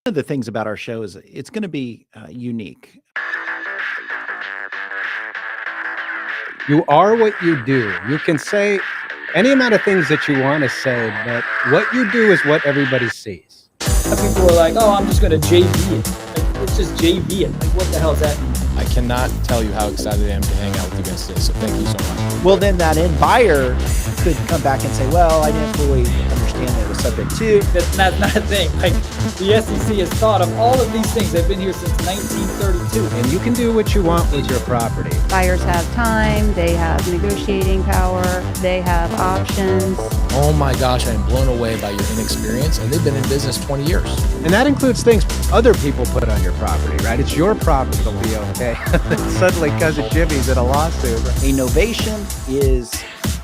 of the things about our show is it's going to be unique. You are what you do. You can say any amount of things that you want to say, but what you do is what everybody sees. People are like, oh, I'm just going to JV it. Like, it's just JV it. Like, what the hell does that mean? I cannot tell you how excited I am to hang out with you guys today, so thank you so much. Well, then that end buyer could come back and say, well, I didn't fully understand that it was subject to. That's not a thing. Like, the SEC has thought of all of these things. They've been here since 1932. And you can do what you want with your property. Buyers have time, they have negotiating power, they have options. Oh my gosh, I am blown away by your inexperience, and they've been in business 20 years. And that includes things other people put on your property, right? It's your property to be okay. Suddenly, Cousin Jimmy's in a lawsuit. A novation is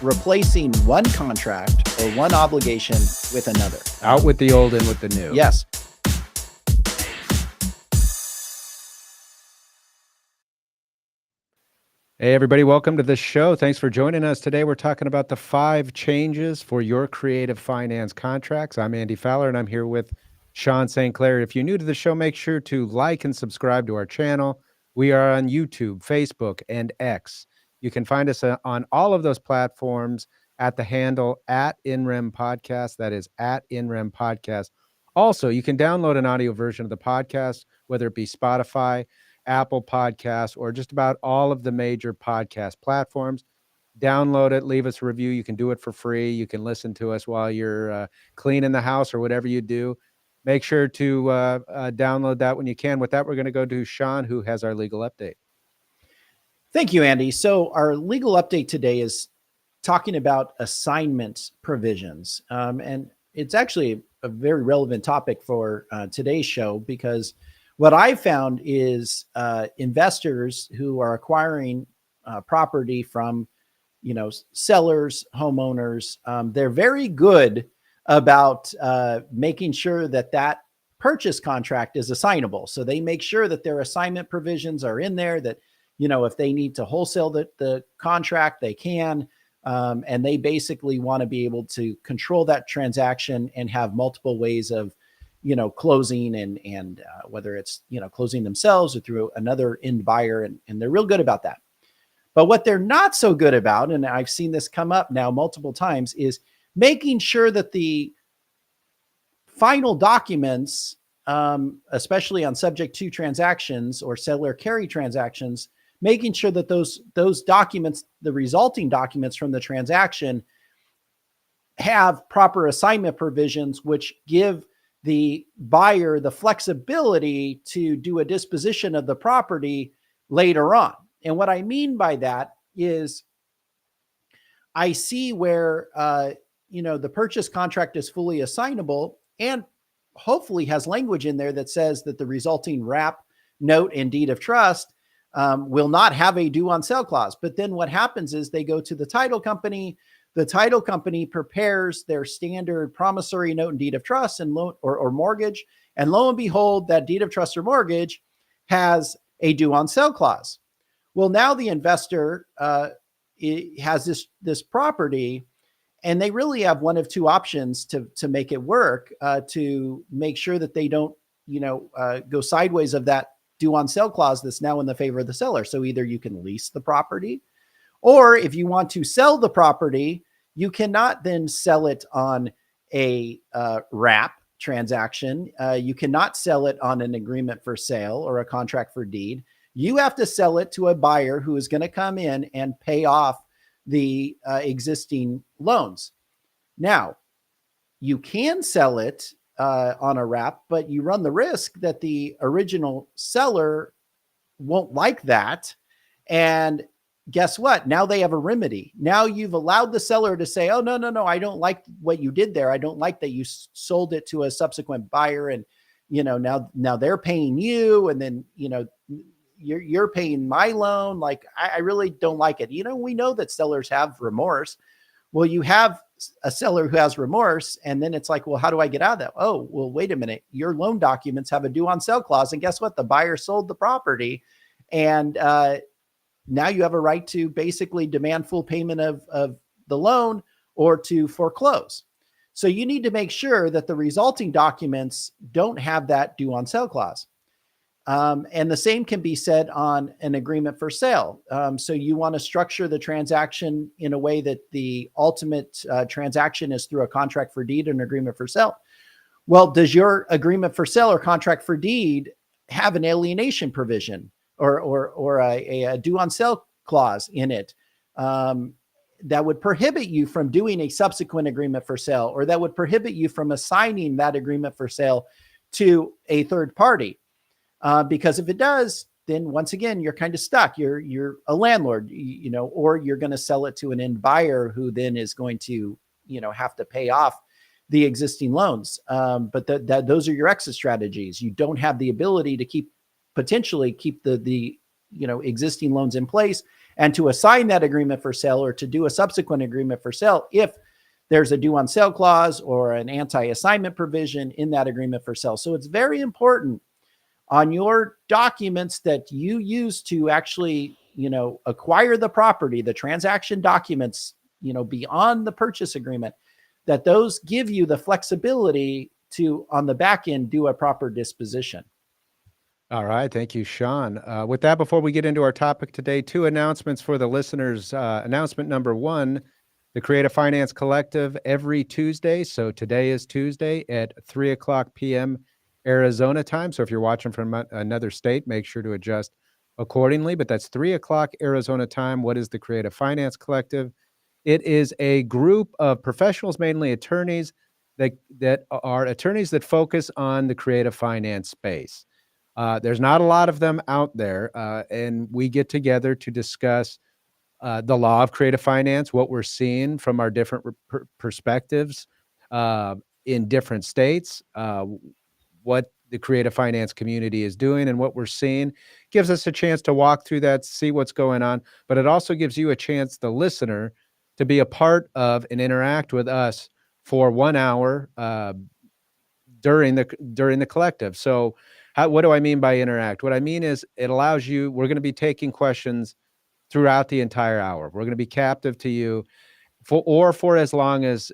replacing one contract or one obligation with another. Out with the old, in with the new. Yes. Hey, everybody, welcome to the show. Thanks for joining us. Today, we're talking about the 5 changes for your creative finance contracts. I'm Andy Fowler, and I'm here with Sean St. Clair. If you're new to the show, make sure to like and subscribe to our channel. We are on YouTube, Facebook, and X. You can find us on all of those platforms at the handle @InRem Podcast. That is @InRem Podcast. Also, you can download an audio version of the podcast, whether it be Spotify, Apple Podcasts, or just about all of the major podcast platforms. Download it, leave us a review. You can do it for free. You can listen to us while you're cleaning the house or whatever you do. Make sure to download that when you can. With that, we're going to go to Sean, who has our legal update. Thank you, Andy. So our legal update today is talking about assignment provisions. And it's actually a very relevant topic for today's show, because what I found is investors who are acquiring property from, sellers, homeowners, they're very good about making sure that that purchase contract is assignable. So they make sure that their assignment provisions are in there, that, if they need to wholesale the contract, they can. And they basically want to be able to control that transaction and have multiple ways of, closing and whether it's, closing themselves or through another end buyer. And they're real good about that. But what they're not so good about, and I've seen this come up now multiple times, is making sure that the final documents, especially on subject to transactions or seller carry transactions, making sure that those documents, the resulting documents from the transaction, have proper assignment provisions, which give the buyer the flexibility to do a disposition of the property later on. And what I mean by that is I see where, the purchase contract is fully assignable and hopefully has language in there that says that the resulting wrap, note, and deed of trust will not have a due on sale clause. But then what happens is they go to the title company. The title company prepares their standard promissory note and deed of trust and loan or mortgage. And lo and behold, that deed of trust or mortgage has a due on sale clause. Well, now the investor has this property, and they really have one of two options to make it work, to make sure that they don't, go sideways of that due on sale clause that's now in the favor of the seller. So either you can lease the property, or if you want to sell the property, you cannot then sell it on a wrap transaction. You cannot sell it on an agreement for sale or a contract for deed. You have to sell it to a buyer who is going to come in and pay off the existing loans. Now, you can sell it on a wrap, but you run the risk that the original seller won't like that. And guess what? Now they have a remedy. Now you've allowed the seller to say, oh, no, I don't like what you did there. I don't like that you sold it to a subsequent buyer. And, now they're paying you. And then, you're paying my loan. Like, I really don't like it. We know that sellers have remorse. Well, you have a seller who has remorse, and then it's like, well, how do I get out of that? Oh, well, wait a minute. Your loan documents have a due on sale clause. And guess what? The buyer sold the property. And now you have a right to basically demand full payment of the loan or to foreclose. So you need to make sure that the resulting documents don't have that due on sale clause. And the same can be said on an agreement for sale. So you want to structure the transaction in a way that the ultimate transaction is through a contract for deed and agreement for sale. Well, does your agreement for sale or contract for deed have an alienation provision or a due on sale clause in it that would prohibit you from doing a subsequent agreement for sale, or that would prohibit you from assigning that agreement for sale to a third party? Because if it does, then once again, you're kind of stuck. You're a landlord, or you're going to sell it to an end buyer who then is going to, have to pay off the existing loans. But those are your exit strategies. You don't have the ability to potentially keep the existing loans in place and to assign that agreement for sale or to do a subsequent agreement for sale if there's a due on sale clause or an anti-assignment provision in that agreement for sale. So it's very important on your documents that you use to actually, acquire the property, the transaction documents, beyond the purchase agreement, that those give you the flexibility to, on the back end, do a proper disposition. All right. Thank you, Sean. With that, before we get into our topic today, 2 announcements for the listeners. Announcement number 1, the Creative Finance Collective every Tuesday. So today is Tuesday at 3:00 p.m. Arizona time. So if you're watching from another state, make sure to adjust accordingly. But that's 3:00 Arizona time. What is the Creative Finance Collective? It is a group of professionals, mainly attorneys, that are attorneys that focus on the creative finance space. There's not a lot of them out there, and we get together to discuss the law of creative finance, what we're seeing from our different perspectives in different states, what the creative finance community is doing and what we're seeing. Gives us a chance to walk through that, see what's going on, but it also gives you a chance, the listener, to be a part of and interact with us for 1 hour during the collective. So what do I mean by interact? What I mean is it allows you, we're going to be taking questions throughout the entire hour. We're going to be captive to you for as long as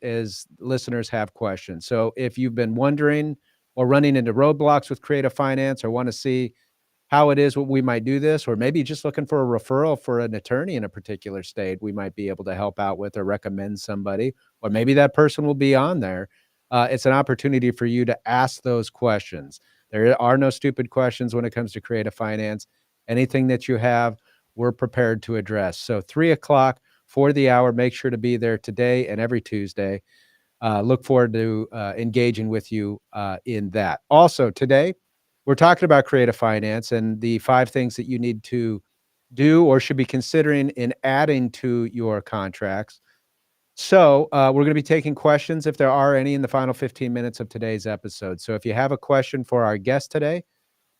listeners have questions. So if you've been wondering or running into roadblocks with creative finance, or want to see how it is what we might do this, or maybe just looking for a referral for an attorney in a particular state we might be able to help out with or recommend somebody, or maybe that person will be on there. It's an opportunity for you to ask those questions. There are no stupid questions when it comes to creative finance. Anything that you have, we're prepared to address. So 3:00 for the hour. Make sure to be there today and every Tuesday. Look forward to engaging with you in that. Also, today, we're talking about creative finance and the 5 things that you need to do or should be considering in adding to your contracts. So we're going to be taking questions, if there are any, in the final 15 minutes of today's episode. So if you have a question for our guest today,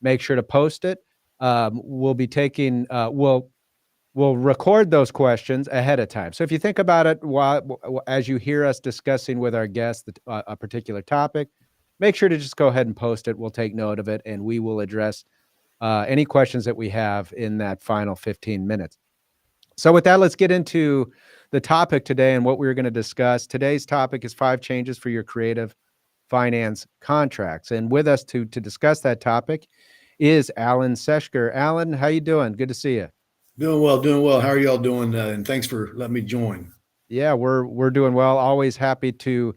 make sure to post it. We'll be taking, we'll record those questions ahead of time. So if you think about it as you hear us discussing with our guests a particular topic, make sure to just go ahead and post it. We'll take note of it, and we will address any questions that we have in that final 15 minutes. So with that, let's get into the topic today and what we're going to discuss. Today's topic is 5 changes for your creative finance contracts. And with us to discuss that topic is Alan Ceshker. Alan, how you doing? Good to see you. Doing well. How are y'all doing? And thanks for letting me join. Yeah, we're doing well. Always happy to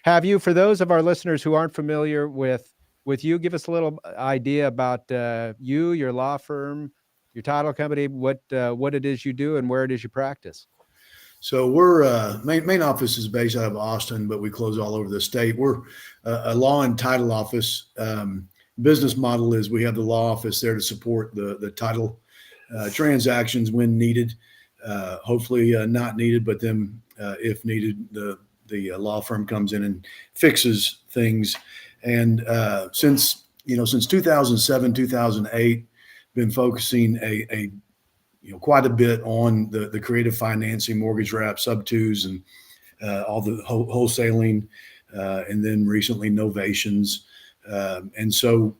have you. For those of our listeners who aren't familiar with you, give us a little idea about you, your law firm, your title company, what it is you do, and where it is you practice. So we're main office is based out of Austin, but we close all over the state. We're a law and title office. Business model is we have the law office there to support the title transactions when needed. Hopefully not needed, but then if needed, the law firm comes in and fixes things. And since 2007, 2008, been focusing quite a bit on the creative financing, mortgage wrap, sub-2s, and all the wholesaling, and then recently novations. And so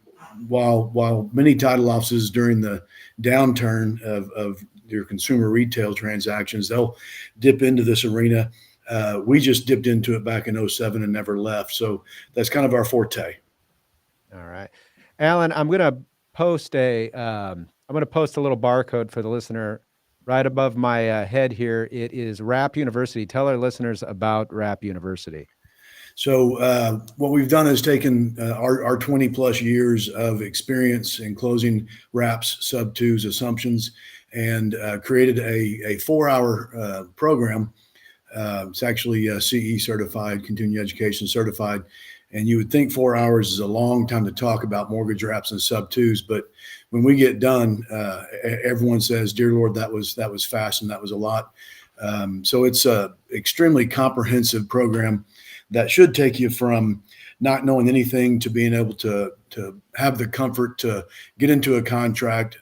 while many title offices during the downturn of your consumer retail transactions, they'll dip into this arena. We just dipped into it back in '07 and never left. So that's kind of our forte. All right. Alan, I'm going to post I'm going to post a little barcode for the listener right above my head here. It is Rap University. Tell our listeners about Rap University. So what we've done is taken our 20 plus years of experience in closing wraps, sub twos, assumptions, and created a 4-hour program. It's actually CE certified, continuing education certified. And you would think 4 hours is a long time to talk about mortgage wraps and sub twos, but when we get done, everyone says, "Dear Lord, that was fast and that was a lot." So it's a extremely comprehensive program that should take you from not knowing anything to being able to have the comfort to get into a contract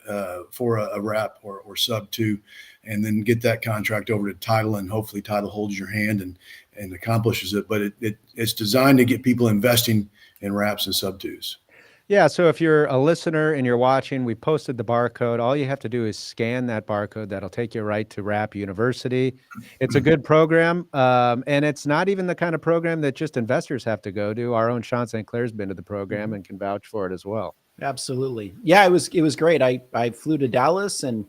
for a wrap or sub two, and then get that contract over to title, and hopefully title holds your hand and accomplishes it. But it's designed to get people investing in wraps and sub twos. Yeah, so if you're a listener and you're watching, we posted the barcode. All you have to do is scan that barcode. That'll take you right to Rap University. It's a good program, and it's not even the kind of program that just investors have to go to. Our own Sean St. Clair's been to the program and can vouch for it as well. Absolutely. Yeah, it was great. I flew to Dallas and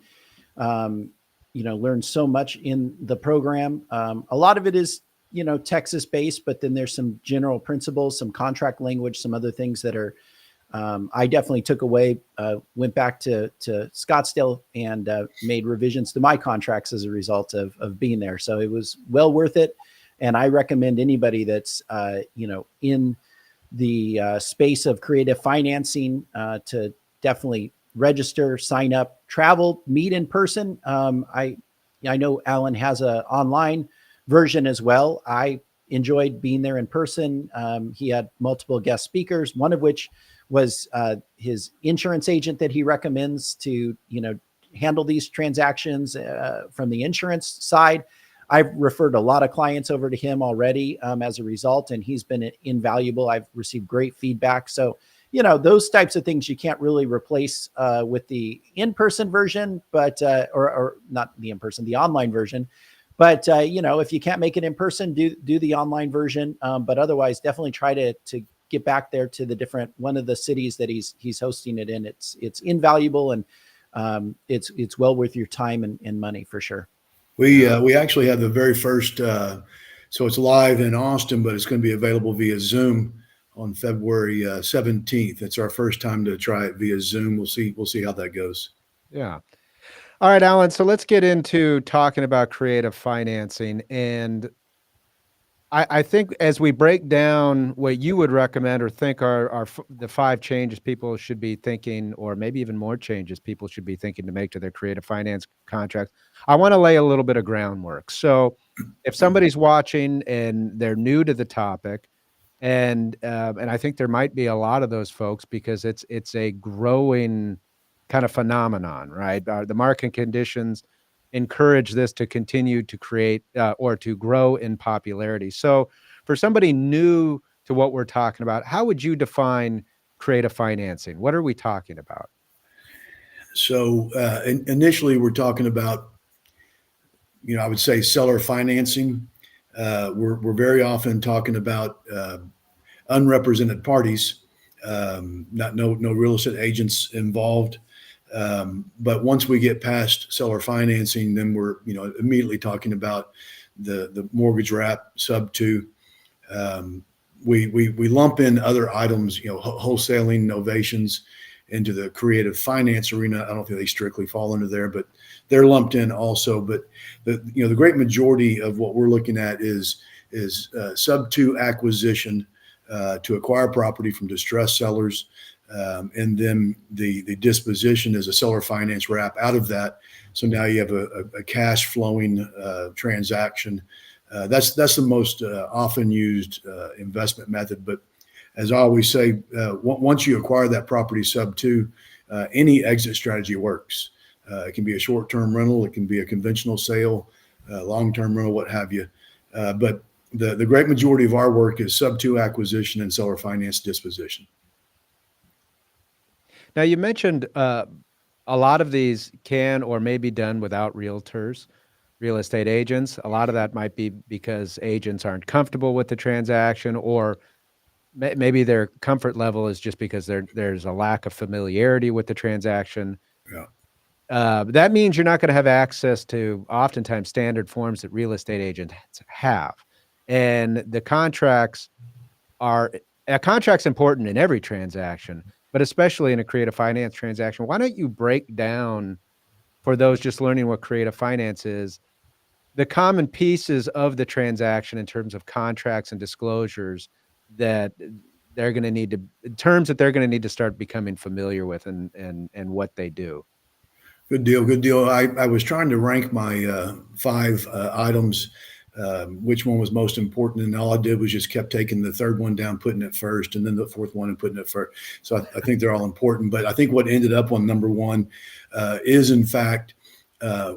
learned so much in the program. A lot of it is Texas based, but then there's some general principles, some contract language, some other things that are I definitely took away, went back to Scottsdale and made revisions to my contracts as a result of being there. So it was well worth it. And I recommend anybody that's, in the space of creative financing to definitely register, sign up, travel, meet in person. I know Alan has an online version as well. I enjoyed being there in person. He had multiple guest speakers, one of which was his insurance agent that he recommends to, handle these transactions from the insurance side. I've referred a lot of clients over to him already as a result, and he's been invaluable. I've received great feedback. So, those types of things you can't really replace with the in-person version, but or not the in-person, the online version. But if you can't make it in person, do the online version. But otherwise, definitely try to get back there to one of the cities that he's hosting it in. It's invaluable, and it's well worth your time and money for sure. We actually have the very first, so it's live in Austin, but it's going to be available via Zoom on February 17th. It's our first time to try it via Zoom. We'll see how that goes. Yeah. All right, Alan. So let's get into talking about creative financing. And I think as we break down what you would recommend or think are the 5 changes people should be thinking, or maybe even more changes people should be thinking to make to their creative finance contracts, I want to lay a little bit of groundwork. So if somebody's watching and they're new to the topic, and I think there might be a lot of those folks because it's a growing kind of phenomenon, right? The market conditions encourage this to continue to create or to grow in popularity. So for somebody new to what we're talking about, how would you define creative financing? What are we talking about? So initially we're talking about, I would say seller financing. We're very often talking about unrepresented parties, no real estate agents involved. But once we get past seller financing, then we're immediately talking about the mortgage wrap sub two. We lump in other items, wholesaling, novations into the creative finance arena. I don't think they strictly fall into there, but they're lumped in also. But the great majority of what we're looking at is sub two acquisition to acquire property from distressed sellers. And then the disposition is a seller finance wrap out of that. So now you have a cash flowing transaction. That's the most often used investment method. But as I always say, once you acquire that property sub two, any exit strategy works. It can be a short-term rental, it can be a conventional sale, long-term rental, what have you. But the great majority of our work is sub two acquisition and seller finance disposition. Now, you mentioned a lot of these can or may be done without realtors. real estate agents. A lot of that might be because agents aren't comfortable with the transaction, or maybe their comfort level is just because there's a lack of familiarity with the transaction. Yeah. That means you're not going to have access to oftentimes standard forms that real estate agents have. And the contract's important in every transaction, but especially in a creative finance transaction. Why don't you break down, for those just learning what creative finance is, the common pieces of the transaction in terms of contracts and disclosures that they're going to need to, terms that they're going to need to start becoming familiar with, and what they do. Good deal. Good deal. I was trying to rank my 5 items, which one was most important, and all I did was just kept taking the third one down, putting it first, and then the fourth one and putting it first. So I think they're all important. But I think what ended up on number 1 is, in fact,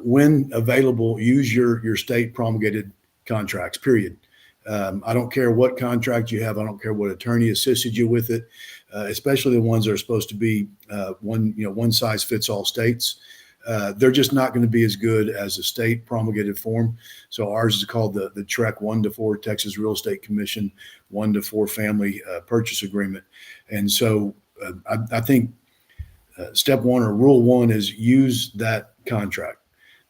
when available, use your state promulgated contracts. Period. I don't care what contract you have. I don't care what attorney assisted you with it, especially the ones that are supposed to be one size fits all states. They're just not going to be as good as a state promulgated form. So ours is called the TREC 1-4 Texas Real Estate Commission 1-4 Family Purchase Agreement. And so I think step 1 or rule 1 is use that contract.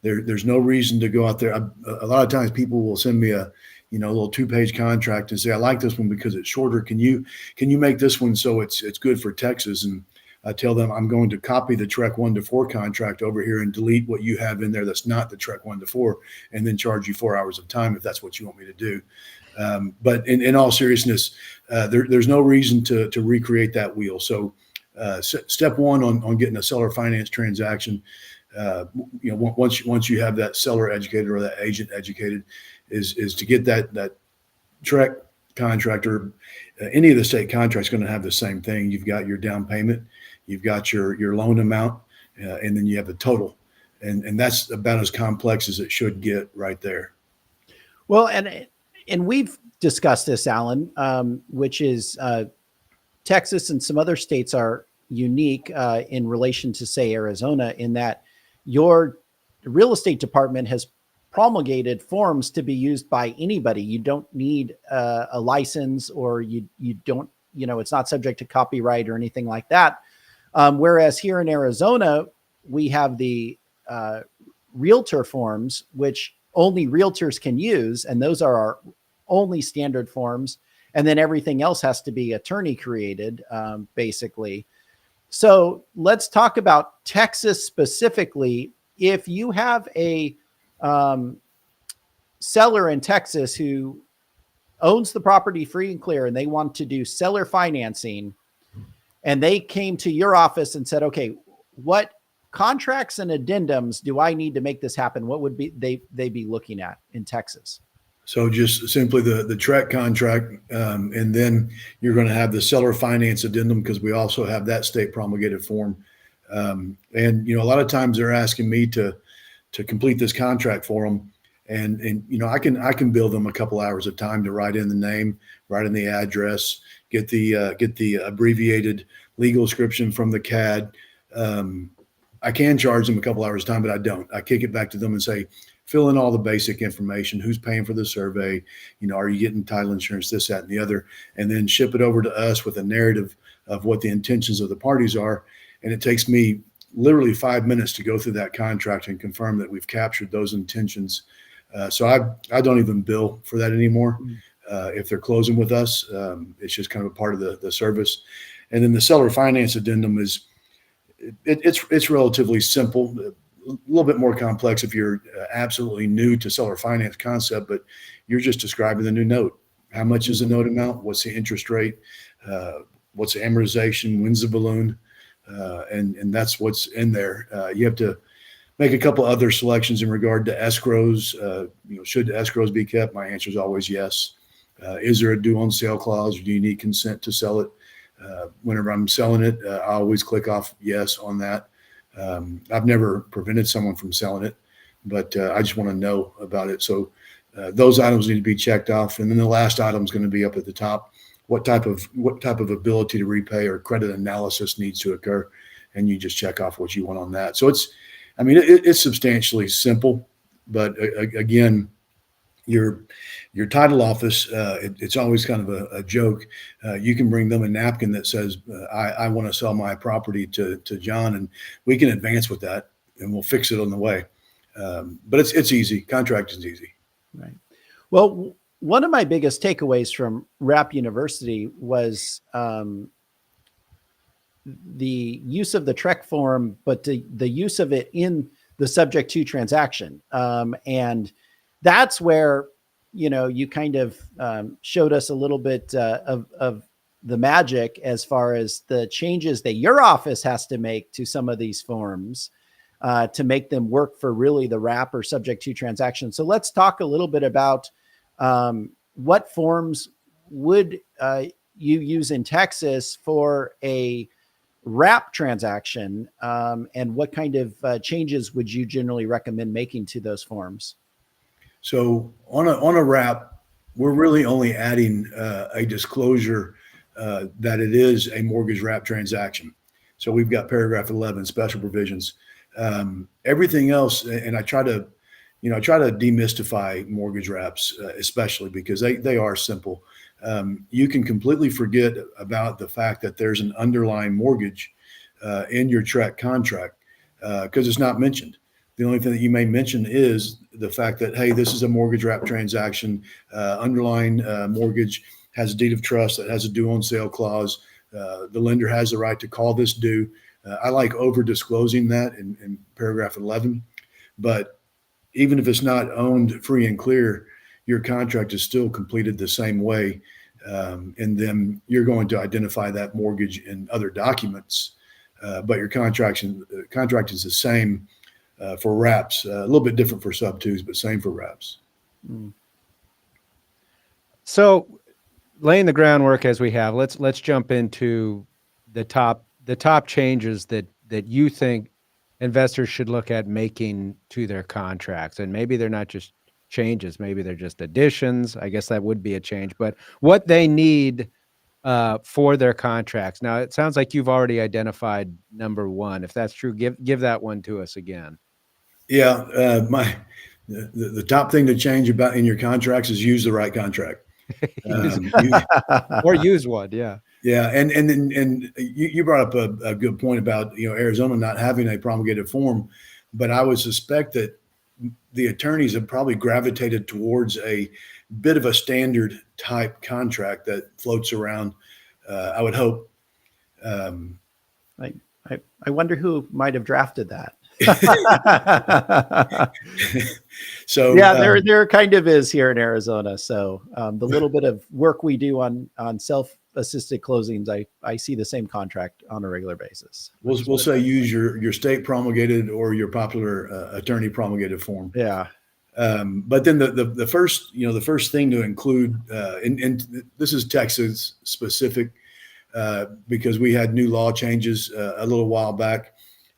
There's no reason to go out there. A lot of times people will send me a little 2-page contract and say, I like this one because it's shorter. Can you make this one so it's good for Texas? And I tell them I'm going to copy the TREC 1-4 contract over here and delete what you have in there that's not the TREC 1-4, and then charge you 4 hours of time if that's what you want me to do. But in all seriousness, there's no reason to recreate that wheel. So step 1 on getting a seller finance transaction, once you have that seller educated or that agent educated, is to get that TREC contractor. Any of the state contracts going to have the same thing. You've got your down payment, you've got your loan amount, and then you have the total, and that's about as complex as it should get right there. Well, and we've discussed this, Alan, which is Texas and some other states are unique in relation to, say, Arizona, in that your real estate department has promulgated forms to be used by anybody. You don't need a license, or you don't, it's not subject to copyright or anything like that. Whereas here in Arizona, we have the realtor forms, which only realtors can use. And those are our only standard forms. And then everything else has to be attorney created, basically. So let's talk about Texas specifically. If you have a seller in Texas who owns the property free and clear, and they want to do seller financing, and they came to your office and said, okay, what contracts and addendums do I need to make this happen? What would they be looking at in Texas? So just simply the TREC contract, and then you're going to have the seller finance addendum, because we also have that state promulgated form. And a lot of times they're asking me to complete this contract for them, and I can bill them a couple hours of time to write in the name, write in the address, get the abbreviated legal description from the CAD. I can charge them a couple hours of time, but I don't. I kick it back to them and say, fill in all the basic information. Who's paying for the survey? Are you getting title insurance, this, that, and the other, and then ship it over to us with a narrative of what the intentions of the parties are. And it takes me literally 5 minutes to go through that contract and confirm that we've captured those intentions. So I don't even bill for that anymore. If they're closing with us, it's just kind of a part of the service. And then the seller finance addendum it's relatively simple. A little bit more complex if you're absolutely new to seller finance concept, but you're just describing the new note. How much is the note amount? What's the interest rate? What's the amortization? When's the balloon? And that's what's in there. You have to make a couple other selections in regard to escrows. Should escrows be kept? My answer is always yes. Is there a due on sale clause, or do you need consent to sell it? Whenever I'm selling it, I always click off yes on that. I've never prevented someone from selling it, but I just want to know about it. So those items need to be checked off. And then the last item is going to be up at the top. What type of ability to repay or credit analysis needs to occur, and you just check off what you want on that. So it's substantially simple, But again, your title office, it's always kind of a joke. You can bring them a napkin that says, I want to sell my property to John, and we can advance with that, and we'll fix it on the way. But it's easy. Contract is easy. Right. Well, one of my biggest takeaways from Rapp University was the use of the TREC form, but the use of it in the subject to transaction. And that's where, you kind of showed us a little bit of the magic as far as the changes that your office has to make to some of these forms to make them work for really the wrap or subject to transaction. So let's talk a little bit about what forms would you use in Texas for a wrap transaction, and what kind of changes would you generally recommend making to those forms? So on a wrap, we're really only adding a disclosure that it is a mortgage wrap transaction. So we've got paragraph 11 special provisions. Everything else, and I try to demystify mortgage wraps, especially because they are simple. You can completely forget about the fact that there's an underlying mortgage in your TREC contract because it's not mentioned. The only thing that you may mention is the fact that, hey, this is a mortgage wrap transaction. Underlying mortgage has a deed of trust that has a due on sale clause. The lender has the right to call this due. I like over disclosing that in paragraph 11. But even if it's not owned free and clear, your contract is still completed the same way. And then you're going to identify that mortgage in other documents. But your contract is the same for wraps, a little bit different for sub twos, but same for wraps. So laying the groundwork as we have, let's jump into the top changes that you think investors should look at making to their contracts. And maybe they're not just changes, maybe they're just additions. I guess that would be a change, but what they need for their contracts. Now, it sounds like you've already identified number one. If that's true, give that one to us again. Yeah, the top thing to change about in your contracts is use the right contract. Or use one, yeah. Yeah, and you brought up a good point about Arizona not having a promulgated form, but I would suspect that the attorneys have probably gravitated towards a bit of a standard type contract that floats around. I would hope. I wonder who might have drafted that. So yeah, there kind of is here in Arizona. So the little bit of work we do on self-assisted closings, I see the same contract on a regular basis. We'll say use your state promulgated or your popular attorney promulgated form. Yeah. But then the first thing to include, and this is Texas specific, because we had new law changes a little while back,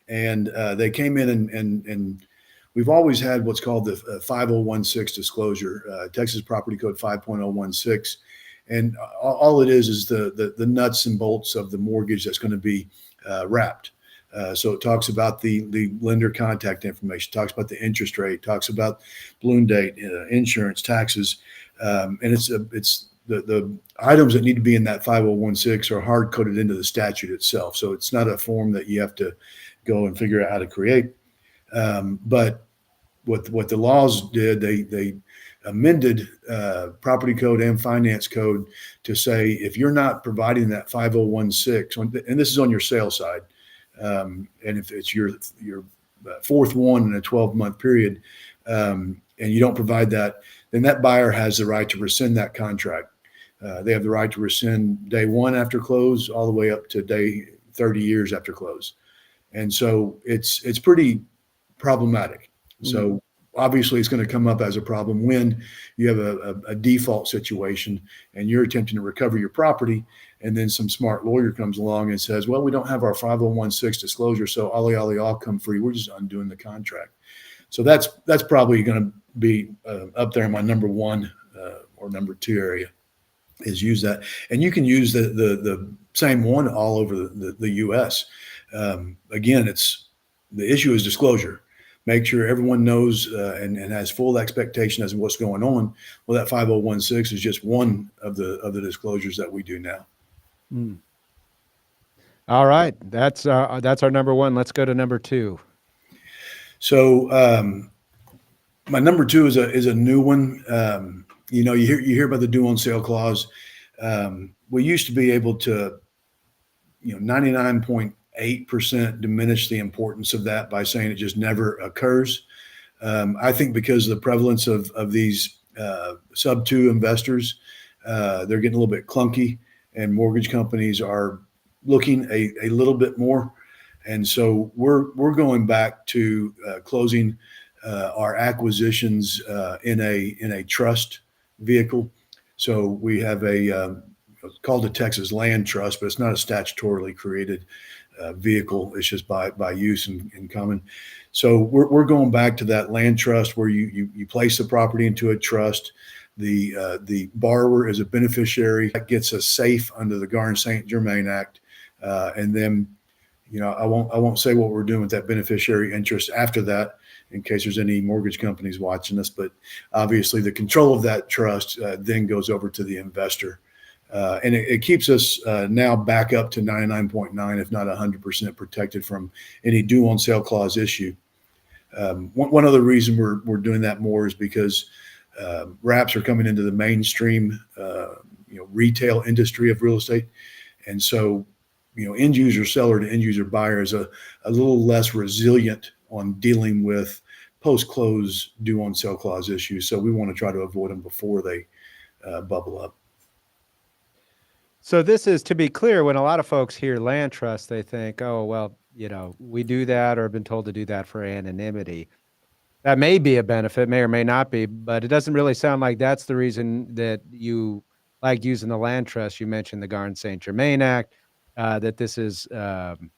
and they came in and we've always had what's called the 5016 disclosure, Texas Property Code 5.016. And all it is the nuts and bolts of the mortgage that's going to be wrapped. So it talks about the lender contact information, talks about the interest rate, talks about balloon date, insurance, taxes, and it's the items that need to be in that 5016 are hard coded into the statute itself. So it's not a form that you have to go and figure out how to create. But what the laws did, they amended property code and finance code to say if you're not providing that 5016, and this is on your sales side, and if it's your fourth one in a 12-month period, and you don't provide that, then that buyer has the right to rescind that contract. They have the right to rescind day one after close all the way up to day 30 years after close. And so it's pretty problematic. So obviously it's going to come up as a problem when you have a default situation and you're attempting to recover your property, and then some smart lawyer comes along and says, well, we don't have our 5016 disclosure, so ollie all come free. We're just undoing the contract. So that's probably going to be up there in my number one or number two area, is use that. And you can use the same one all over the U.S. Again, the issue is disclosure. make sure everyone knows and has full expectation as to what's going on. Well, that 5016 is just one of the disclosures that we do now. All right. That's our number one. Let's go to number two. So my number two is a new one. You hear about the due on sale clause. We used to be able to, 99.8% diminish the importance of that by saying it just never occurs. I think because of the prevalence of these sub two investors, they're getting a little bit clunky, and mortgage companies are looking a little bit more. And so we're going back to closing our acquisitions in a trust vehicle. So we have it's called the Texas Land Trust, but it's not a statutorily created vehicle. It's just by use in common. So we're going back to that land trust where you place the property into a trust. The borrower is a beneficiary. That gets us safe under the Garn-St. Germain Act, and then I won't say what we're doing with that beneficiary interest after that, in case there's any mortgage companies watching us. But obviously, the control of that trust then goes over to the investor. And it keeps us now back up to 99.9, if not 100% protected from any due on sale clause issue. One other reason we're doing that more is because wraps are coming into the mainstream, retail industry of real estate. And so, end user seller to end user buyer is a little less resilient on dealing with post-close due on sale clause issues. So we want to try to avoid them before they bubble up. So this is, to be clear, when a lot of folks hear land trust, they think, oh, well, we do that or have been told to do that for anonymity. That may be a benefit, may or may not be, but it doesn't really sound like that's the reason that you like using the land trust. You mentioned the Garn-St. Germain Act, that this is, in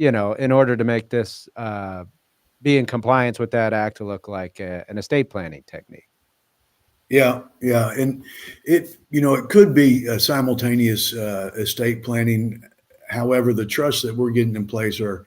order to make this be in compliance with that act to look like an estate planning technique. Yeah. And it could be a simultaneous estate planning. However, the trusts that we're getting in place are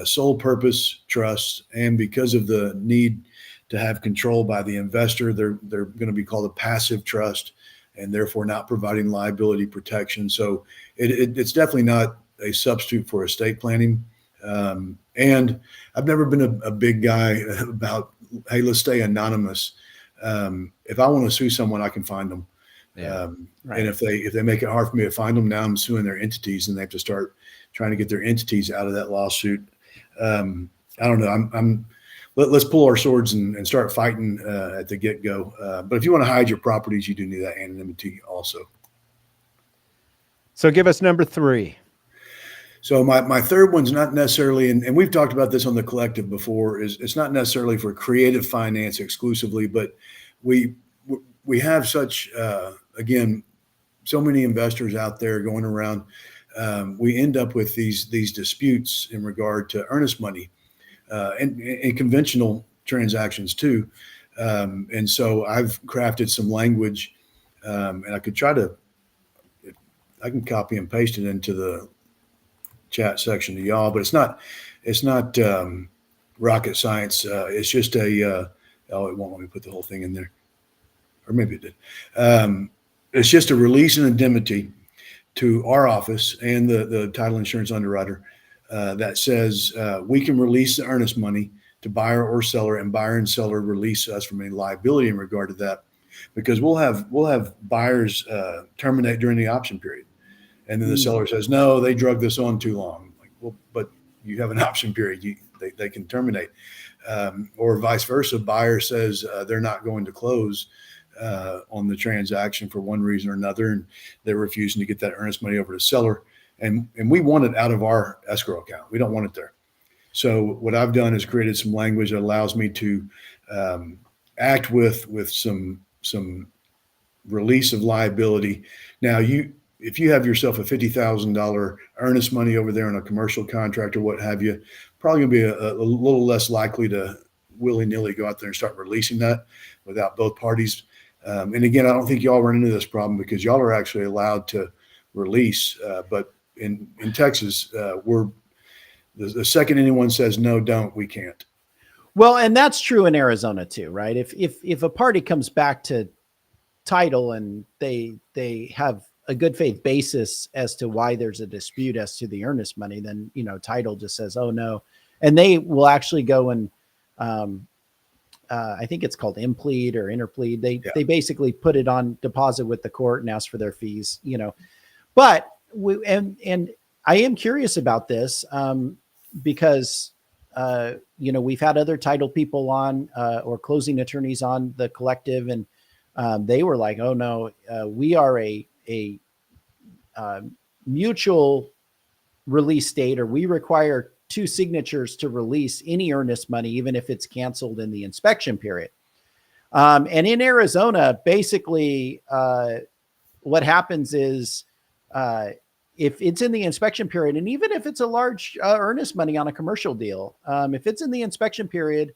sole purpose trusts. And because of the need to have control by the investor, they're going to be called a passive trust and therefore not providing liability protection. So it's definitely not a substitute for estate planning. And I've never been a big guy about, hey, let's stay anonymous. If I want to sue someone, I can find them. Right. And if they make it hard for me to find them, now I'm suing their entities, and they have to start trying to get their entities out of that lawsuit. I don't know. Let's pull our swords and start fighting at the get-go. But if you want to hide your properties, you do need that anonymity also. So give us number three. So my third one's not necessarily, and we've talked about this on the collective before, is it's not necessarily for creative finance exclusively, but we have such, again, so many investors out there going around. We end up with these disputes in regard to earnest money and conventional transactions too. And so I've crafted some language, and I can copy and paste it into the chat section to y'all, but it's not rocket science. It's just it won't let me put the whole thing in there, or maybe it did. It's just a release and indemnity to our office and the title insurance underwriter that says we can release the earnest money to buyer or seller, and buyer and seller release us from any liability in regard to that, because we'll have buyers terminate during the option period. And then the seller says, no, they drug this on too long. Like, well, but you have an option period. They can terminate. Or vice versa. Buyer says they're not going to close on the transaction for one reason or another, and they're refusing to get that earnest money over to seller. And we want it out of our escrow account. We don't want it there. So what I've done is created some language that allows me to act with some release of liability. Now, if you have yourself a $50,000 earnest money over there in a commercial contract or what have you, probably going to be a little less likely to willy-nilly go out there and start releasing that without both parties. And again, I don't think y'all run into this problem because y'all are actually allowed to release. But in Texas, the second anyone says no, don't, we can't. Well, and that's true in Arizona too, right? If a party comes back to title and they have a good faith basis as to why there's a dispute as to the earnest money, then title just says, oh no, and they will actually go and um, I think it's called implead or interplead. They basically put it on deposit with the court and ask for their fees. But and I am curious about this because we've had other title people on or closing attorneys on the collective, and they were like, "Oh no, we are a mutual release state, or we require two signatures to release any earnest money, even if it's canceled in the inspection period." And in Arizona, basically, what happens is if it's in the inspection period, and even if it's a large earnest money on a commercial deal, if it's in the inspection period,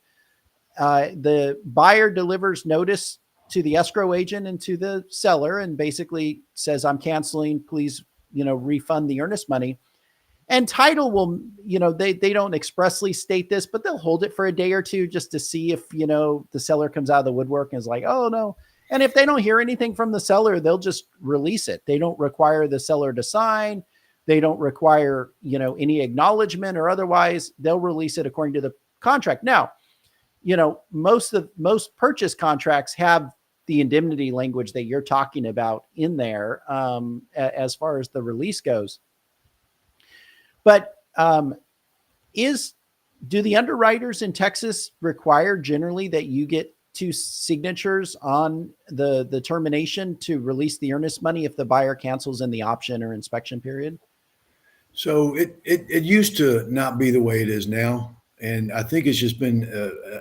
the buyer delivers notice to the escrow agent and to the seller and basically says, I'm canceling, please, refund the earnest money. And title will, they don't expressly state this, but they'll hold it for a day or two just to see if, the seller comes out of the woodwork and is like, oh no. And if they don't hear anything from the seller, they'll just release it. They don't require the seller to sign. They don't require, any acknowledgement or otherwise. They'll release it according to the contract. Now, most purchase contracts have the indemnity language that you're talking about in there as far as the release goes. But do the underwriters in Texas require generally that you get two signatures on the termination to release the earnest money if the buyer cancels in the option or inspection period? So it used to not be the way it is now. And I think it's just been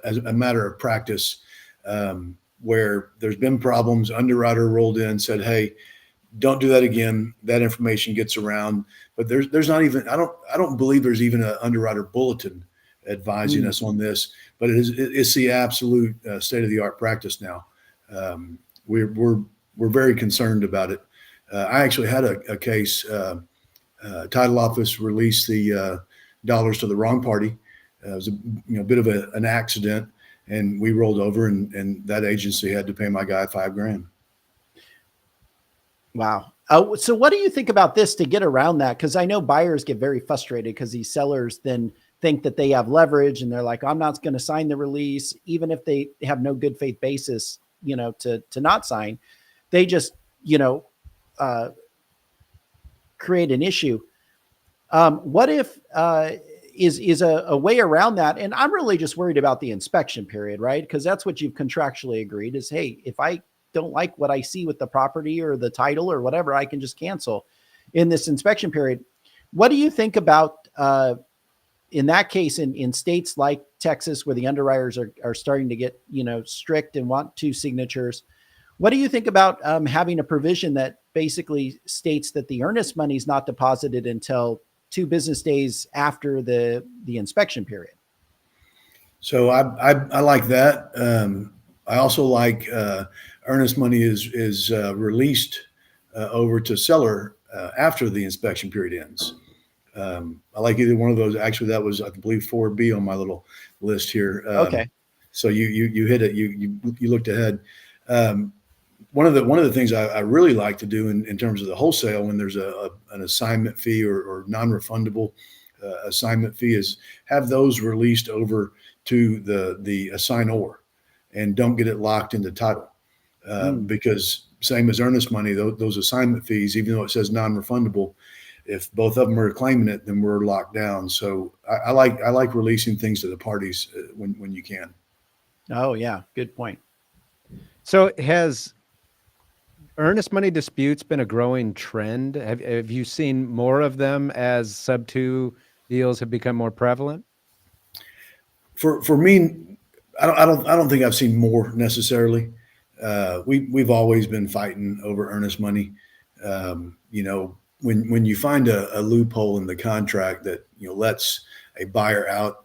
a matter of practice where there's been problems. Underwriter rolled in, said, hey, don't do that again. That information gets around, but there's not even, I don't believe there's even an underwriter bulletin advising us on this, but it's the absolute state of the art practice now. We're very concerned about it. I actually had a case, title office released the dollars to the wrong party. It was a bit of an accident, and we rolled over, and that agency had to pay my guy $5,000. Wow. So what do you think about this to get around that? Because I know buyers get very frustrated because these sellers then think that they have leverage and they're like, I'm not going to sign the release, even if they have no good faith basis, to not sign. They just, create an issue. What if is a way around that? And I'm really just worried about the inspection period, right? Because that's what you've contractually agreed is, hey, if I don't like what I see with the property or the title or whatever, I can just cancel in this inspection period. What do you think about in that case, in states like Texas, where the underwriters are starting to get, strict and want two signatures? What do you think about having a provision that basically states that the earnest money is not deposited until 2 business days after the inspection period? So I like that. I also like earnest money is released over to seller after the inspection period ends. I like either one of those. Actually, that was, I believe, 4B on my little list here. Okay. So you hit it. You looked ahead. One of the things I really like to do in terms of the wholesale, when there's an assignment fee or non-refundable assignment fee, is have those released over to the assignor, and don't get it locked into title. Because same as earnest money, those assignment fees, even though it says non-refundable, if both of them are claiming it, then we're locked down. So I like releasing things to the parties when you can. Oh yeah, good point. So has earnest money disputes been a growing trend? Have you seen more of them as sub-2 deals have become more prevalent? For me, I don't think I've seen more necessarily. We've always been fighting over earnest money. When you find a loophole in the contract that lets a buyer out,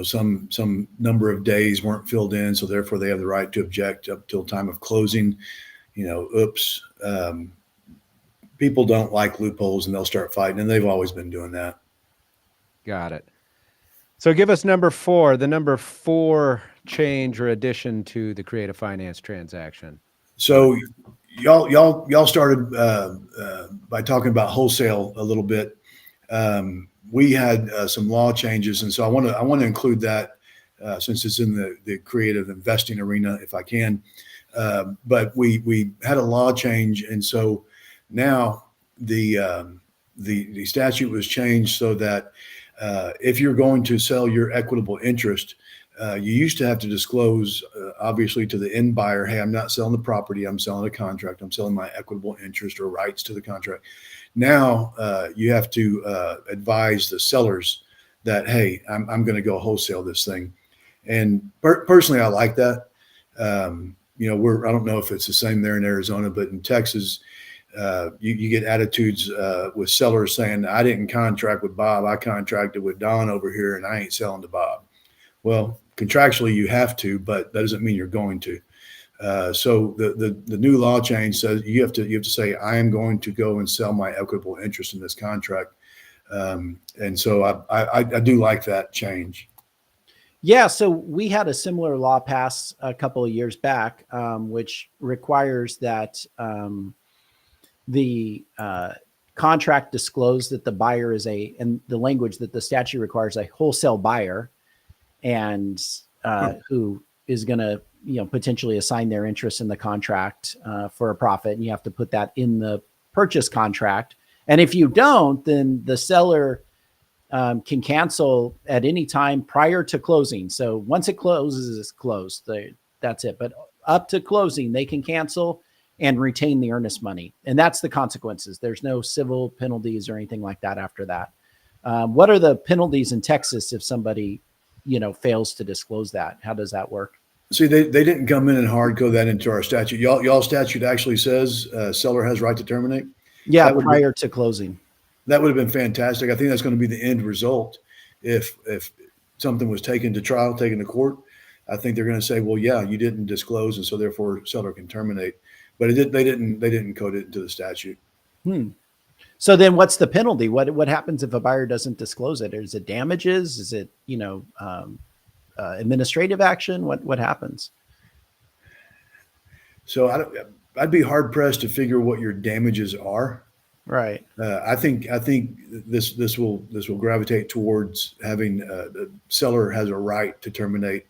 some number of days weren't filled in, so therefore they have the right to object up till time of closing. People don't like loopholes, and they'll start fighting, and they've always been doing that. Got it. So give us number 4, the number 4 change or addition to the creative finance transaction. So y'all started by talking about wholesale a little bit. We had some law changes, and so I want to include that since it's in the creative investing arena, if I can. But we had a law change, and so now the statute was changed so that if you're going to sell your equitable interest, you used to have to disclose, obviously, to the end buyer, hey, I'm not selling the property, I'm selling a contract, I'm selling my equitable interest or rights to the contract. Now you have to advise the sellers that, hey, I'm going to go wholesale this thing. And personally, I like that. I don't know if it's the same there in Arizona, but in Texas, you get attitudes with sellers saying, I didn't contract with Bob, I contracted with Don over here, and I ain't selling to Bob. Well, contractually you have to, but that doesn't mean you're going to. So the new law change says you have to say, I am going to go and sell my equitable interest in this contract. And so I do like that change. Yeah, so we had a similar law pass a couple of years back, which requires that the contract disclose that the buyer is and the language that the statute requires, a wholesale buyer, and who is going to potentially assign their interest in the contract for a profit, and you have to put that in the purchase contract. And if you don't, then the seller can cancel at any time prior to closing. So once it closes, it's closed. That's it. But up to closing, they can cancel and retain the earnest money. And that's the consequences. There's no civil penalties or anything like that after that. What are the penalties in Texas if somebody, fails to disclose that? How does that work? See, they didn't come in and hard code that into our statute. Y'all statute actually says seller has right to terminate. Yeah, prior to closing. That would have been fantastic. I think that's going to be the end result. If something was taken to trial, taken to court, I think they're going to say, well, yeah, you didn't disclose, and so therefore seller can terminate. But they didn't code it into the statute. So then what's the penalty? What happens if a buyer doesn't disclose it? Is it damages? Is it, administrative action? What happens? So I'd be hard pressed to figure what your damages are. Right. I think this will gravitate towards having the seller has a right to terminate,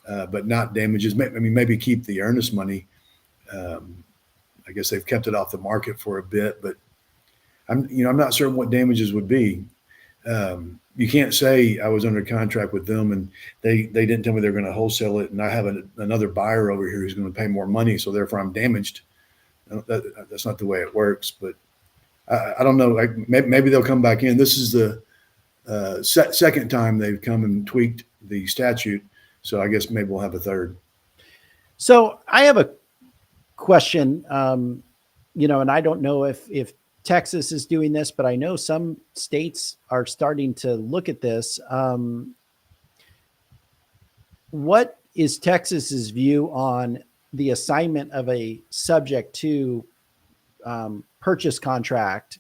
but not damages. Maybe keep the earnest money. I guess they've kept it off the market for a bit, but I'm not certain what damages would be. You can't say I was under contract with them and they didn't tell me they're going to wholesale it, and I have another buyer over here who's going to pay more money, so therefore I'm damaged. That's not the way it works, but I don't know. Maybe they'll come back in. This is the second time they've come and tweaked the statute, so I guess maybe we'll have a third. So I have a question, and I don't know if Texas is doing this, but I know some states are starting to look at this. What is Texas's view on the assignment of a subject to purchase contract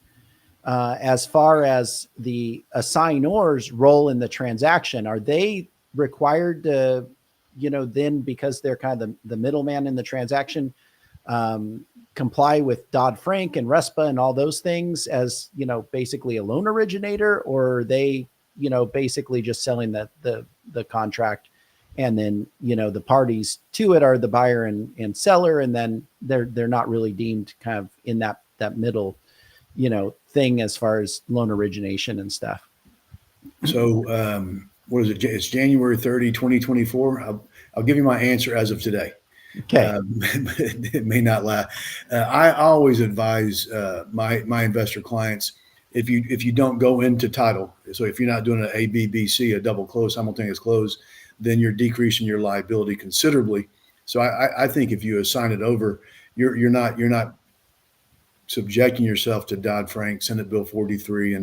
as far as the assignor's role in the transaction? Are they required to, then because they're kind of the middleman in the transaction, comply with Dodd-Frank and RESPA and all those things as, basically a loan originator? Or are they, basically just selling the contract, and then, the parties to it are the buyer and seller, and then they're not really deemed kind of in that middle, thing as far as loan origination and stuff? So what is it? It's January 30, 2024. I'll give you my answer as of today. Okay. It may not last. I always advise my investor clients, if you don't go into title, so if you're not doing an A, B, B, C, a double close, simultaneous close, then you're decreasing your liability considerably. So I think if you assign it over, you're not subjecting yourself to Dodd-Frank, Senate Bill 43,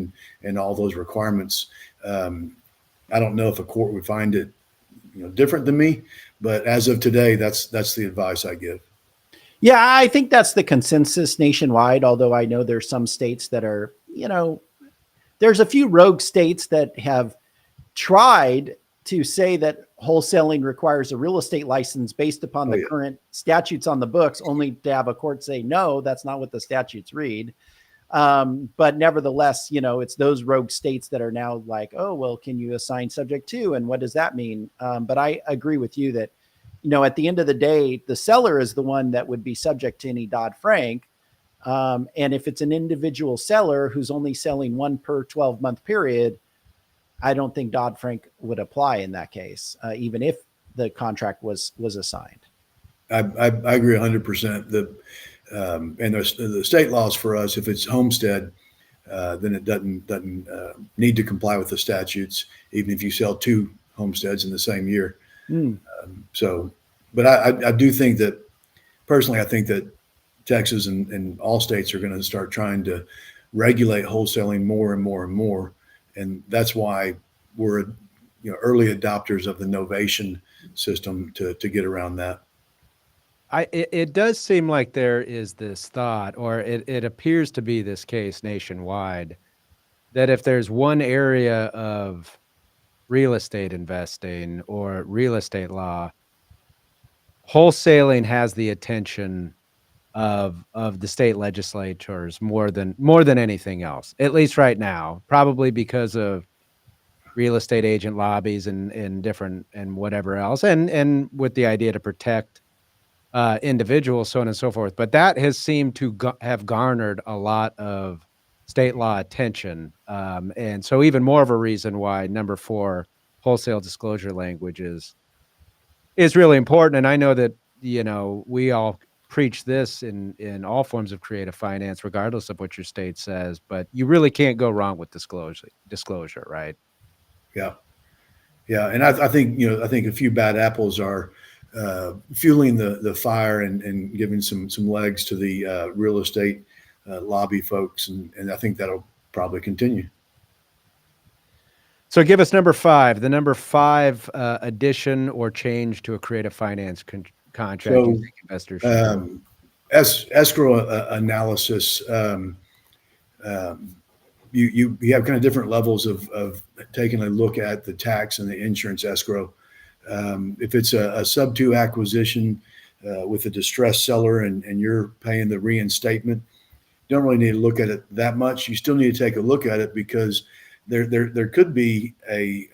and all those requirements. I don't know if a court would find it different than me, but as of today, that's the advice I give. Yeah, I think that's the consensus nationwide, although I know there's some states that are, there's a few rogue states that have tried to say that wholesaling requires a real estate license based upon the yeah. current statutes on the books, only to have a court say, no, that's not what the statutes read. But nevertheless, it's those rogue states that are now like, oh, well, can you assign subject to, and what does that mean? But I agree with you that, at the end of the day, the seller is the one that would be subject to any Dodd-Frank. And if it's an individual seller who's only selling one per 12-month period, I don't think Dodd-Frank would apply in that case, even if the contract was assigned. I agree 100%. And the state laws for us, if it's homestead, then it doesn't need to comply with the statutes, even if you sell 2 homesteads in the same year. But I do think that, personally, I think that Texas and all states are going to start trying to regulate wholesaling more and more and more. And that's why we're early adopters of the novation system to get around that. It does seem like there is this thought, or it appears to be this case nationwide, that if there's one area of real estate investing or real estate law, wholesaling has the attention of the state legislatures more than anything else, at least right now, probably because of real estate agent lobbies and different and whatever else, and with the idea to protect individuals, so on and so forth. But that has seemed to have garnered a lot of state law attention, and so even more of a reason why number 4, wholesale disclosure language is really important. And I know that we all preach this in all forms of creative finance, regardless of what your state says, but you really can't go wrong with disclosure, right? Yeah. And I think a few bad apples are fueling the fire and giving some legs to the real estate lobby folks, and I think that'll probably continue. So give us number 5, the number 5 addition or change to a creative finance contract. So, you think investors should escrow analysis. You have kind of different levels of taking a look at the tax and the insurance escrow. If it's a sub-2 acquisition with a distressed seller and you're paying the reinstatement, you don't really need to look at it that much. You still need to take a look at it because there could be a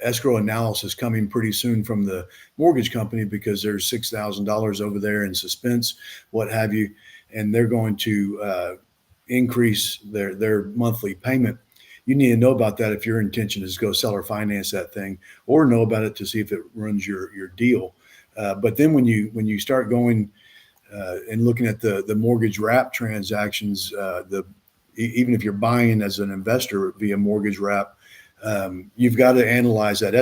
escrow analysis coming pretty soon from the mortgage company because there's $6,000 over there in suspense, what have you, and they're going to increase their monthly payment. You need to know about that if your intention is to go seller finance that thing, or know about it to see if it runs your deal. But then when you start going and looking at the mortgage wrap transactions, even if you're buying as an investor via mortgage wrap, you've got to analyze that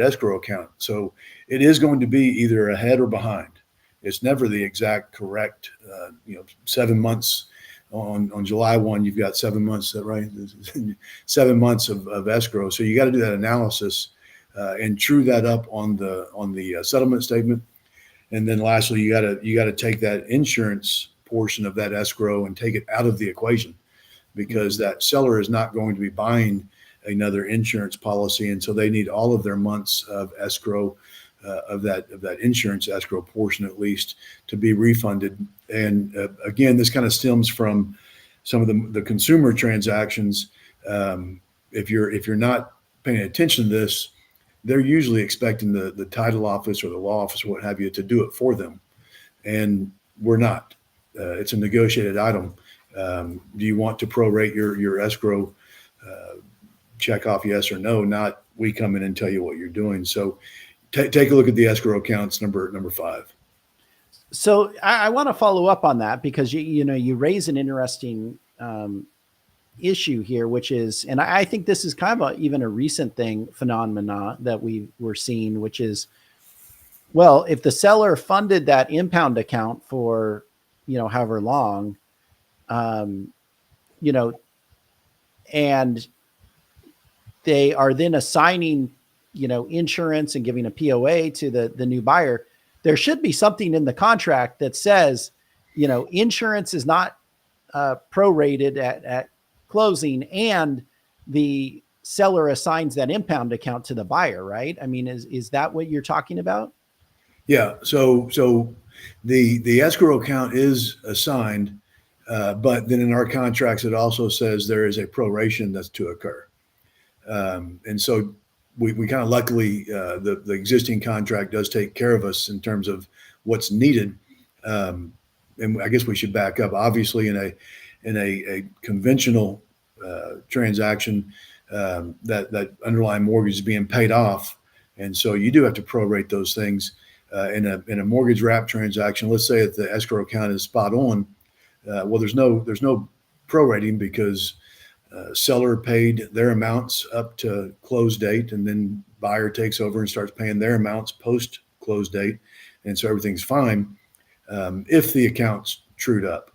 escrow account. So it is going to be either ahead or behind. It's never the exact correct. 7 months on July 1, you've got 7 months. Is that right? 7 months of escrow. So you got to do that analysis and true that up on the settlement statement. And then lastly, you got to take that insurance portion of that escrow and take it out of the equation, because that seller is not going to be buying another insurance policy, and so they need all of their months of escrow of that insurance escrow portion at least to be refunded. And again, this kind of stems from some of the consumer transactions. If you're not paying attention to this, they're usually expecting the title office or the law office or what have you to do it for them, and we're not. It's a negotiated item. Do you want to prorate your escrow? Check off yes or no, not we come in and tell you what you're doing. So take a look at the escrow accounts, number 5. So I want to follow up on that because you raise an interesting issue here, which is, and I think this is kind of even a recent phenomena that we're seeing, which is, well, if the seller funded that impound account for, however long, and they are then assigning, insurance and giving a POA to the new buyer, there should be something in the contract that says, insurance is not prorated at closing, and the seller assigns that impound account to the buyer, right? I mean, is that what you're talking about? Yeah. So the escrow account is assigned, but then in our contracts, it also says there is a proration that's to occur. And so we kind of luckily, the existing contract does take care of us in terms of what's needed. And I guess we should back up. Obviously, in a conventional transaction, that underlying mortgage is being paid off, and so you do have to prorate those things. In a mortgage wrap transaction, let's say that the escrow account is spot on. Well, there's no prorating because seller paid their amounts up to close date, and then buyer takes over and starts paying their amounts post close date, and so everything's fine if the account's trued up.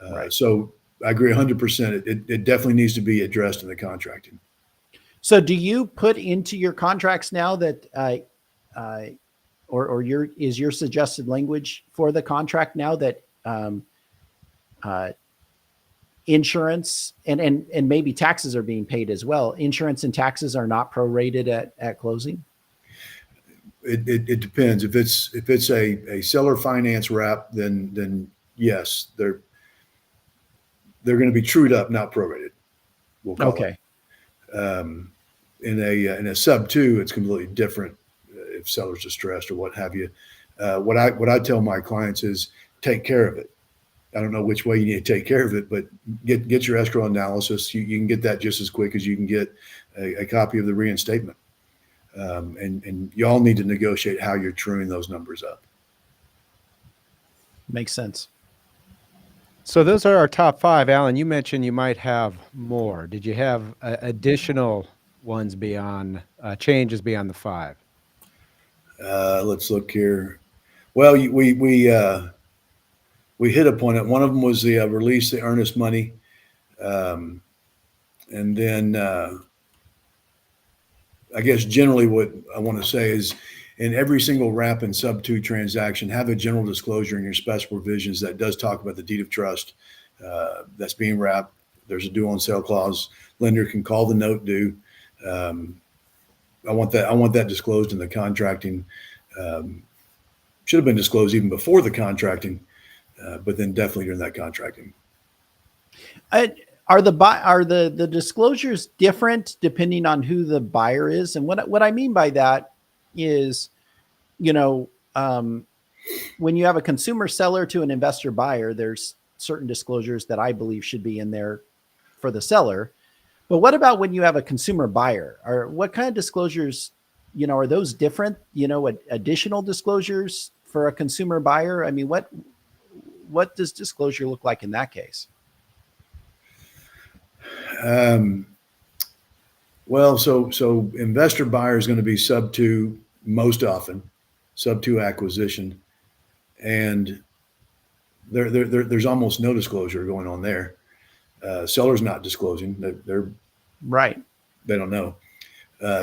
Right. So I agree 100%. It definitely needs to be addressed in the contracting. So do you put into your contracts now that, or is your suggested language for the contract now that insurance and maybe taxes are being paid as well? Insurance and taxes are not prorated at closing? It depends. If it's a seller finance wrap, then yes, they're going to be trued up, not prorated. We'll call Okay. it. In a sub two, it's completely different. If seller's distressed or what have you, what I tell my clients is take care of it. I don't know which way you need to take care of it, but get your escrow analysis. You can get that just as quick as you can get a copy of the reinstatement. And you all need to negotiate how you're truing those numbers up. Makes sense. So those are our top 5. Alan, you mentioned you might have more. Did you have additional ones beyond changes beyond the 5? Let's look here. Well, we hit upon it. One of them was the release the earnest money, and then I guess generally what I want to say is in every single wrap and sub 2 transaction, have a general disclosure in your special provisions that does talk about the deed of trust that's being wrapped. There's a due on sale clause. Lender can call the note due. I want that disclosed in the contracting. Should have been disclosed even before the contracting, but then definitely during that contracting. Are the disclosures different depending on who the buyer is? And what I mean by that is, when you have a consumer seller to an investor buyer, there's certain disclosures that I believe should be in there for the seller. But what about when you have a consumer buyer? Or what kind of disclosures, are those different? Additional disclosures for a consumer buyer? I mean, what does disclosure look like in that case? Well, so investor buyer is going to be sub 2 most often, sub 2 acquisition, and there's almost no disclosure going on there. Seller's not disclosing; they're right. They don't know.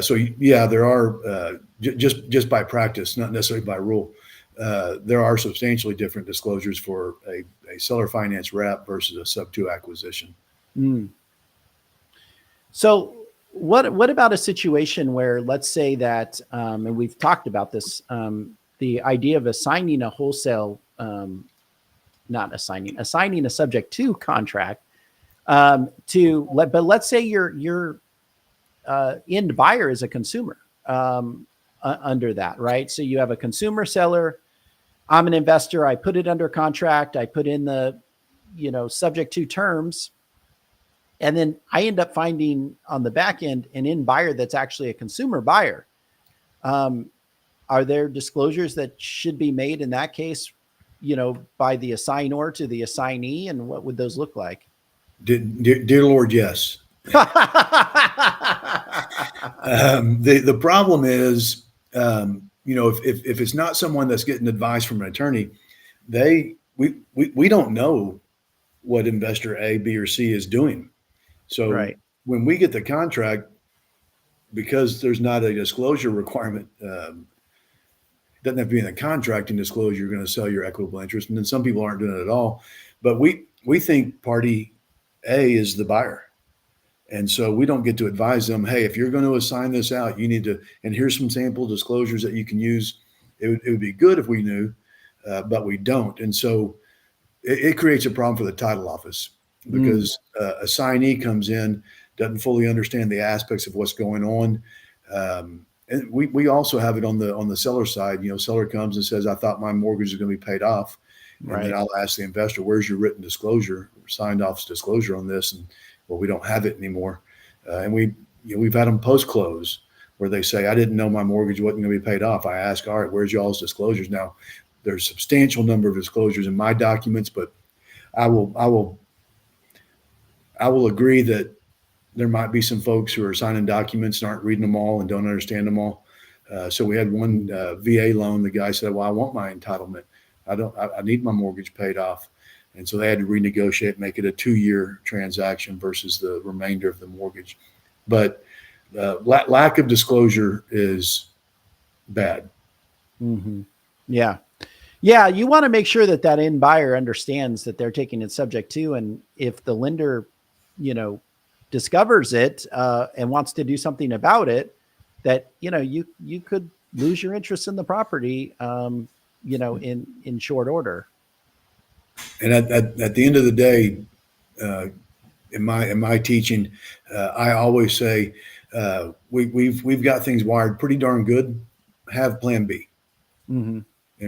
So yeah, there are just by practice, not necessarily by rule. There are substantially different disclosures for a seller finance wrap versus a sub 2 acquisition. Mm. So what about a situation where, let's say that, and we've talked about this, the idea of assigning a wholesale, assigning a subject to contract but let's say your end buyer is a consumer under that, right? So you have a consumer seller. I'm an investor. I put it under contract. I put in the, subject to terms. And then I end up finding on the back end an end buyer that's actually a consumer buyer. Are there disclosures that should be made in that case, by the assignor to the assignee? And what would those look like? Dear Lord, yes. The problem is, if it's not someone that's getting advice from an attorney, we don't know what investor A, B, or C is doing. So right. When we get the contract, because there's not a disclosure requirement, it doesn't have to be in the contracting disclosure, you're going to sell your equitable interest. And then some people aren't doing it at all. But we think party A is the buyer. And so we don't get to advise them, hey, if you're going to assign this out, you need to, and here's some sample disclosures that you can use. It would be good if we knew, but we don't. And so it creates a problem for the title office because a signee comes in, doesn't fully understand the aspects of what's going on. And we also have it on the seller side. Seller comes and says, I thought my mortgage is going to be paid off. And Right. then I'll ask the investor, where's your written disclosure, signed off disclosure on this? And well, we don't have it anymore. And we've had them post close where they say, I didn't know my mortgage wasn't going to be paid off. I ask, all right, where's y'all's disclosures? Now, there's a substantial number of disclosures in my documents, but I will agree that there might be some folks who are signing documents and aren't reading them all and don't understand them all. So we had one VA loan. The guy said, well, I want my entitlement. I need my mortgage paid off. And so they had to renegotiate, make it a 2-year transaction versus the remainder of the mortgage. But lack of disclosure is bad. Mm-hmm. Yeah. Yeah. You want to make sure that end buyer understands that they're taking it subject to. And if the lender, discovers it and wants to do something about it, that, you could lose your interest in the property, in short order. And at the end of the day, in my teaching, I always say we've got things wired pretty darn good. Have Plan B, and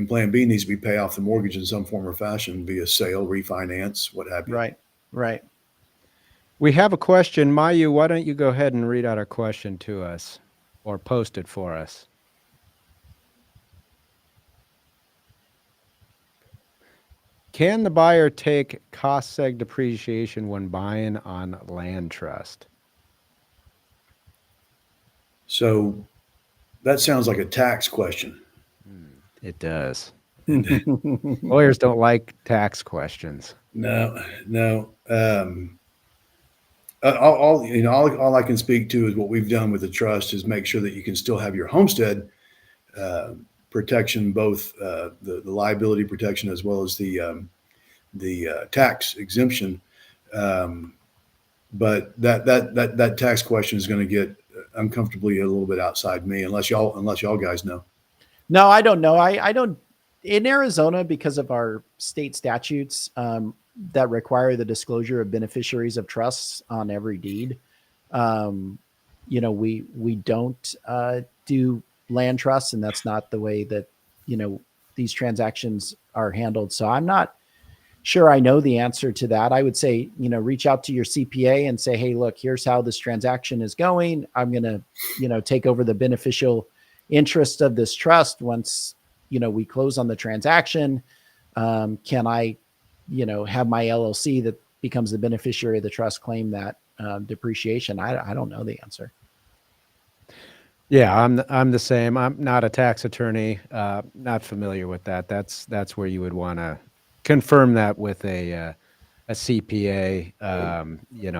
Plan B needs to be pay off the mortgage in some form or fashion via sale, refinance, what have you. Right. Right. We have a question. Mayu, why don't you go ahead and read out our question to us or post it for us? Can the buyer take cost seg depreciation when buying on land trust? So that sounds like a tax question. It does. Lawyers don't like tax questions. No. All I can speak to is what we've done with the trust is make sure that you can still have your homestead protection, both the liability protection as well as the tax exemption. But that tax question is going to get uncomfortably a little bit outside me, unless y'all guys know. No, I don't know. I don't, in Arizona, because of our state statutes that require the disclosure of beneficiaries of trusts on every deed. We don't do land trusts, and that's not the way that, these transactions are handled. So I'm not sure I know the answer to that. I would say, reach out to your CPA and say, hey, look, here's how this transaction is going. I'm going to, take over the beneficial interest of this trust once, we close on the transaction. Can I, have my LLC that becomes the beneficiary of the trust claim that depreciation? I don't know the answer. Yeah, I'm the same. I'm not a tax attorney, not familiar with that. That's where you would want to confirm that with a CPA.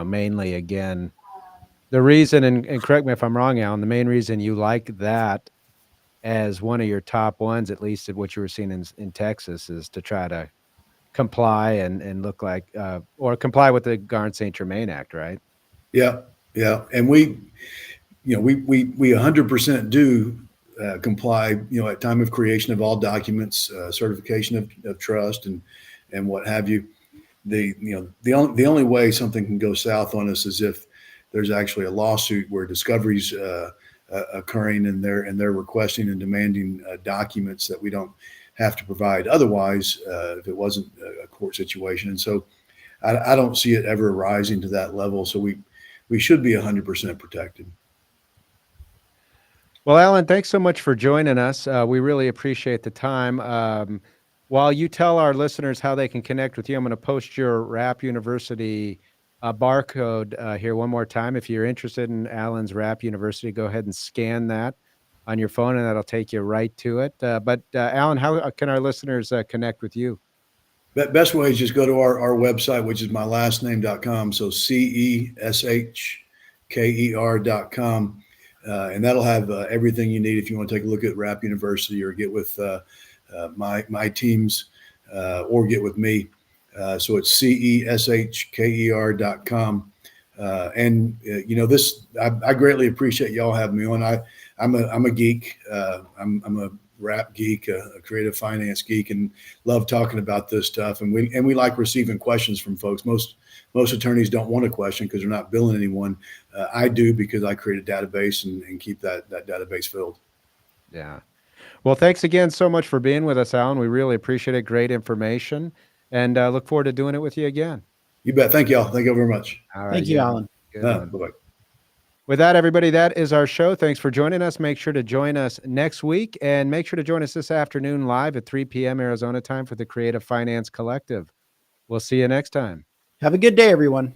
Mainly, again, the reason, and correct me if I'm wrong, Alan, the main reason you like that as one of your top ones, at least at what you were seeing in Texas, is to try to comply and look like, or comply with the Garn St. Germain Act, right? Yeah. And we 100% do comply, at time of creation of all documents, certification of trust and what have you. The only way something can go south on us is if there's actually a lawsuit where discovery's occurring and they're requesting and demanding documents that we don't have to provide otherwise, if it wasn't a court situation. And so I don't see it ever rising to that level. So we should be 100% protected. Well, Alan, thanks so much for joining us. We really appreciate the time. While you tell our listeners how they can connect with you, I'm going to post your Rap University barcode here one more time. If you're interested in Alan's Rap University, go ahead and scan that on your phone, and that'll take you right to it. But Alan, how can our listeners connect with you? Best way is just go to our website, which is mylastname.com. So CESHKER.com. And that'll have everything you need if you want to take a look at Rap University or get with my teams or get with me. So it's CESHKER.com. I greatly appreciate y'all having me on. I'm a geek. I'm a rap geek, a creative finance geek, and love talking about this stuff. And we like receiving questions from folks. Most attorneys don't want a question because they're not billing anyone. I do, because I create a database and keep that database filled. Yeah. Well, thanks again so much for being with us, Alan. We really appreciate it. Great information, and look forward to doing it with you again. You bet. Thank y'all. Thank you very much. All right. Thank you, Alan. Good one. Bye-bye. With that, everybody, that is our show. Thanks for joining us. Make sure to join us next week, and make sure to join us this afternoon live at 3 p.m. Arizona time for the Creative Finance Collective. We'll see you next time. Have a good day, everyone.